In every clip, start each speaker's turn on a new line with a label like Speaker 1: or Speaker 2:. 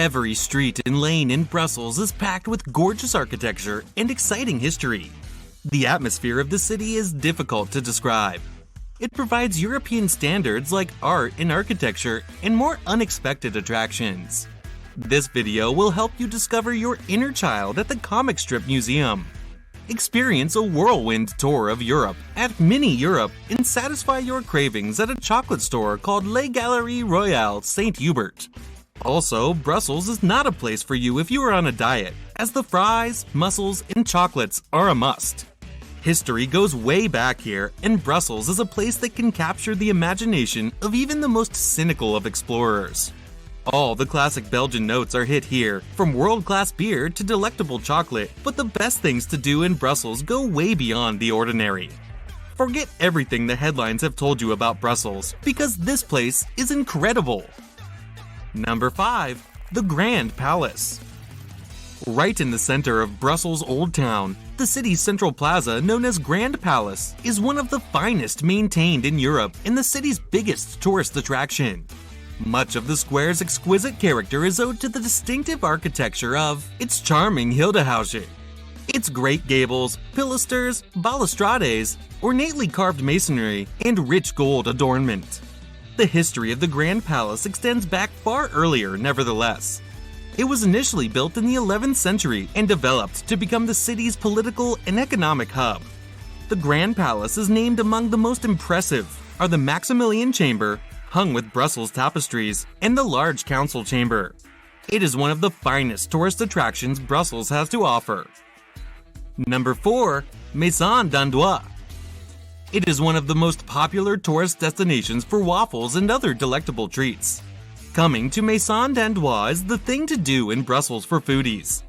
Speaker 1: Every street and lane in Brussels is packed with gorgeous architecture and exciting history. The atmosphere of the city is difficult to describe. It provides European standards like art and architecture and more unexpected attractions. This video will help you discover your inner child at the Comic Strip Museum. Experience a whirlwind tour of Europe at Mini Europe and satisfy your cravings at a chocolate store called Les Galeries Royales Saint-Hubert. Also, Brussels is not a place for you if you are on a diet, as the fries, mussels, and chocolates are a must. History goes way back here, and Brussels is a place that can capture the imagination of even the most cynical of explorers. All the classic Belgian notes are hit here, from world-class beer to delectable chocolate, but the best things to do in Brussels go way beyond the ordinary. Forget everything the headlines have told you about Brussels, because this place is incredible! Number 5. The Grand Palace. Right in the center of Brussels' Old Town, the city's central plaza known as Grand Palace is one of the finest maintained in Europe and the city's biggest tourist attraction. Much of the square's exquisite character is owed to the distinctive architecture of its charming Hildehausche. Its great gables, pilasters, balustrades, ornately carved masonry, and rich gold adornment. The history of the Grand Palace extends back far earlier, nevertheless. It was initially built in the 11th century and developed to become the city's political and economic hub. The Grand Palace is named among the most impressive are the Maximilian Chamber, hung with Brussels tapestries, and the large council chamber. It is one of the finest tourist attractions Brussels has to offer. Number 4. Maison Dantois. It is one of the most popular tourist destinations for waffles and other delectable treats. Coming to Maison Dantois is the thing to do in Brussels for foodies.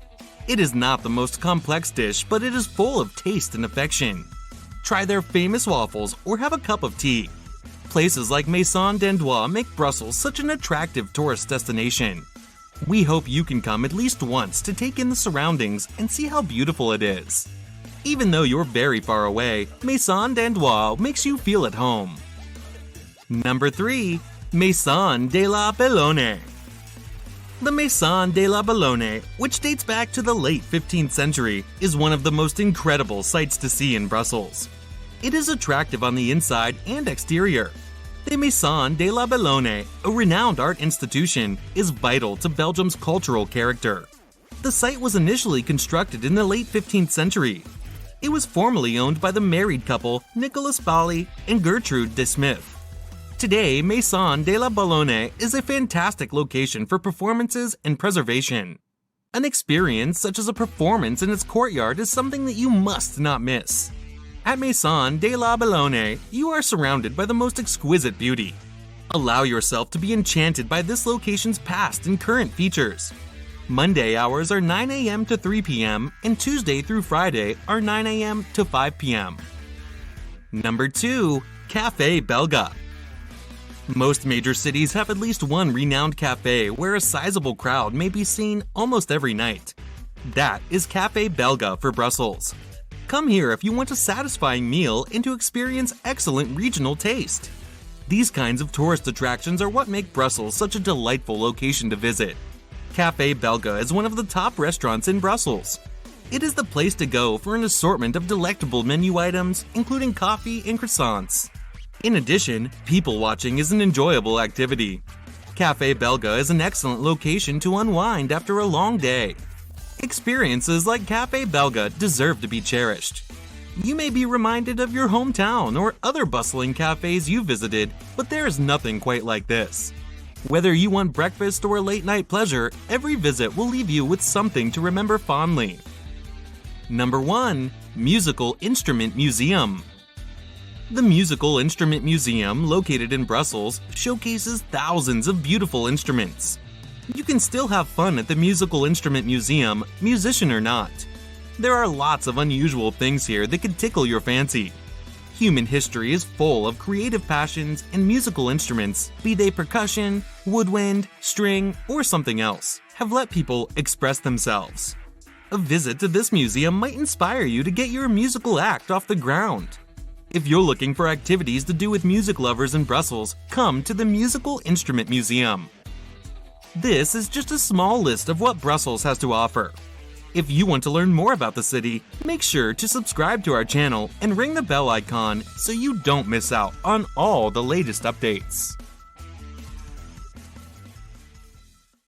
Speaker 1: It is not the most complex dish, but it is full of taste and affection. Try their famous waffles or have a cup of tea. Places like Maison Dantois make Brussels such an attractive tourist destination. We hope you can come at least once to take in the surroundings and see how beautiful it is. Even though you're very far away, Maison Dantois makes you feel at home. Number 3. Maison de la Bologne. The Maison de la Bologne, which dates back to the late 15th century, is one of the most incredible sights to see in Brussels. It is attractive on the inside and exterior. The Maison de la Bologne, a renowned art institution, is vital to Belgium's cultural character. The site was initially constructed in the late 15th century. It was formerly owned by the married couple Nicolas Bally and Gertrude de Smith. Today, Maison de la Bologne is a fantastic location for performances and preservation. An experience such as a performance in its courtyard is something that you must not miss. At Maison de la Bologne, you are surrounded by the most exquisite beauty. Allow yourself to be enchanted by this location's past and current features. Monday hours are 9 a.m. to 3 p.m. and Tuesday through Friday are 9 a.m. to 5 p.m. Number 2. Café Belga. Most major cities have at least one renowned cafe where a sizable crowd may be seen almost every night. That is Café Belga for Brussels. Come here if you want a satisfying meal and to experience excellent regional taste. These kinds of tourist attractions are what make Brussels such a delightful location to visit. Café Belga is one of the top restaurants in Brussels. It is the place to go for an assortment of delectable menu items, including coffee and croissants. In addition, people watching is an enjoyable activity. Café Belga is an excellent location to unwind after a long day. Experiences like Café Belga deserve to be cherished. You may be reminded of your hometown or other bustling cafes you visited, but there is nothing quite like this. Whether you want breakfast or a late-night pleasure, every visit will leave you with something to remember fondly. Number 1. Musical Instrument Museum. The Musical Instrument Museum, located in Brussels, showcases thousands of beautiful instruments. You can still have fun at the Musical Instrument Museum, musician or not. There are lots of unusual things here that could tickle your fancy. Human history is full of creative passions and musical instruments, be they percussion, woodwind, string, or something else, have let people express themselves. A visit to this museum might inspire you to get your musical act off the ground. If you're looking for activities to do with music lovers in Brussels, come to the Musical Instrument Museum. This is just a small list of what Brussels has to offer. If you want to learn more about the city, make sure to subscribe to our channel and ring the bell icon so you don't miss out on all the latest updates.